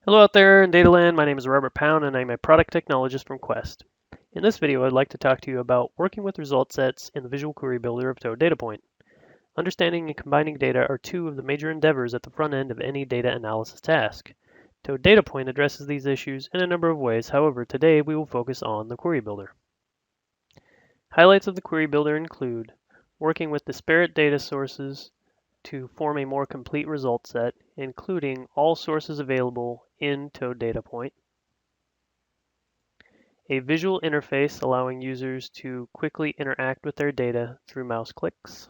Hello out there in Dataland, my name is Robert Pound and I'm a product technologist from Quest. In this video, I'd like to talk to you about working with result sets in the Visual Query Builder of Toad DataPoint. Understanding and combining data are two of the major endeavors at the front end of any data analysis task. Toad DataPoint addresses these issues in a number of ways, however, today we will focus on the Query Builder. Highlights of the Query Builder include working with disparate data sources to form a more complete result set, including all sources available in Toad DataPoint, a visual interface allowing users to quickly interact with their data through mouse clicks,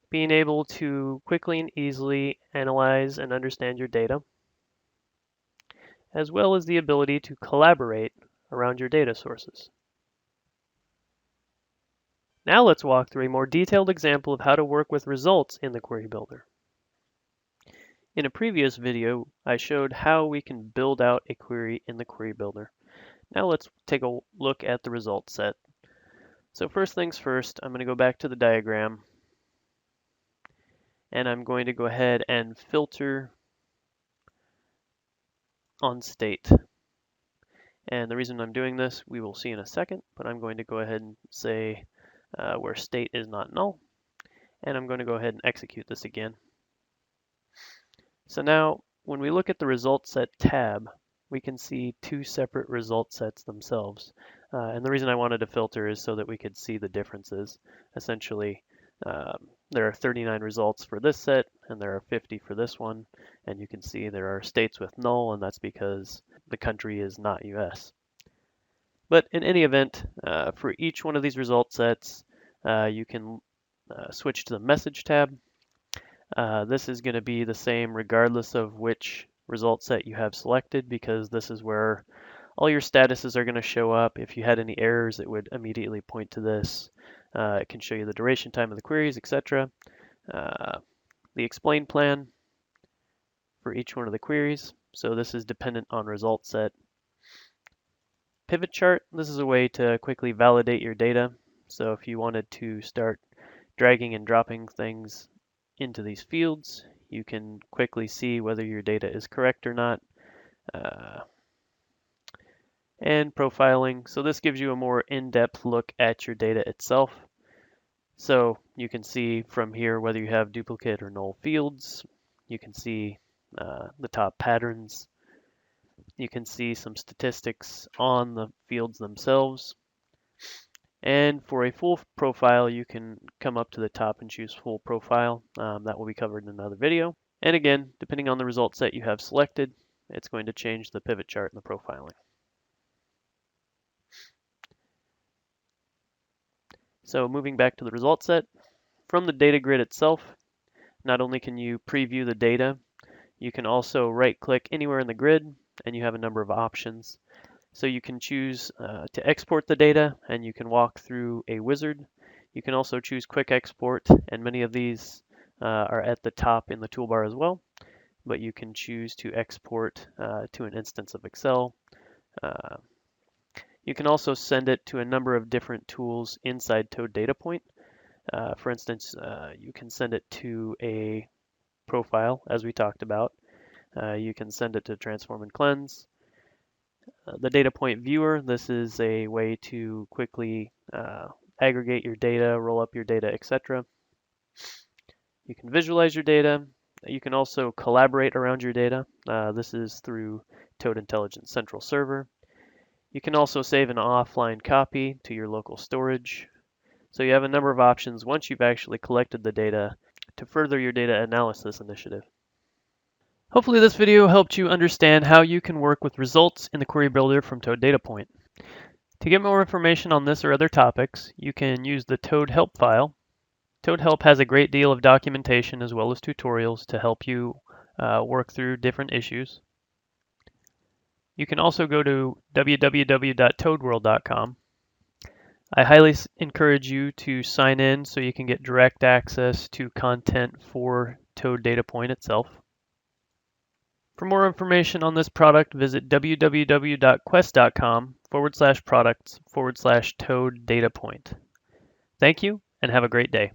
being able to quickly and easily analyze and understand your data, as well as the ability to collaborate around your data sources. Now let's walk through a more detailed example of how to work with results in the Query Builder. In a previous video, I showed how we can build out a query in the Query Builder. Now let's take a look at the result set. So first things first, I'm going to go back to the diagram and I'm going to go ahead and filter on state. And the reason I'm doing this, we will see in a second, but I'm going to go ahead and say where state is not null, and I'm going to go ahead and execute this again. So now, when we look at the result set tab, we can see two separate result sets themselves. And the reason I wanted to filter is so that we could see the differences. Essentially, there are 39 results for this set, and there are 50 for this one. And you can see there are states with null, and that's because the country is not US. But in any event, for each one of these result sets, you can switch to the message tab. This is going to be the same regardless of which result set you have selected, because this is where all your statuses are going to show up. If you had any errors, it would immediately point to this. It can show you the duration time of the queries, etc. The explain plan for each one of the queries. So this is dependent on result set. Pivot chart, this is a way to quickly validate your data. So if you wanted to start dragging and dropping things into these fields, you can quickly see whether your data is correct or not. And profiling, so this gives you a more in-depth look at your data itself. So you can see from here whether you have duplicate or null fields. You can see the top patterns. You can see some statistics on the fields themselves. And for a full profile, you can come up to the top and choose full profile. That will be covered in another video. And again, depending on the result set you have selected, it's going to change the pivot chart and the profiling. So moving back to the result set, from the data grid itself, not only can you preview the data, you can also right-click anywhere in the grid, and you have a number of options. So you can choose to export the data, and you can walk through a wizard. You can also choose quick export, and many of these are at the top in the toolbar as well. But you can choose to export to an instance of Excel. You can also send it to a number of different tools inside Toad DataPoint. For instance, you can send it to a profile, as we talked about. You can send it to Transform and Cleanse. The data point viewer, this is a way to quickly aggregate your data, roll up your data, etc. You can visualize your data. You can also collaborate around your data. This is through Toad Intelligence Central Server. You can also save an offline copy to your local storage. So you have a number of options once you've actually collected the data to further your data analysis initiative. Hopefully this video helped you understand how you can work with results in the Query Builder from Toad DataPoint. To get more information on this or other topics, you can use the Toad Help file. Toad Help has a great deal of documentation as well as tutorials to help you work through different issues. You can also go to www.toadworld.com. I highly encourage you to sign in so you can get direct access to content for Toad DataPoint itself. For more information on this product, visit www.quest.com/products/Toad DataPoint. Thank you and have a great day.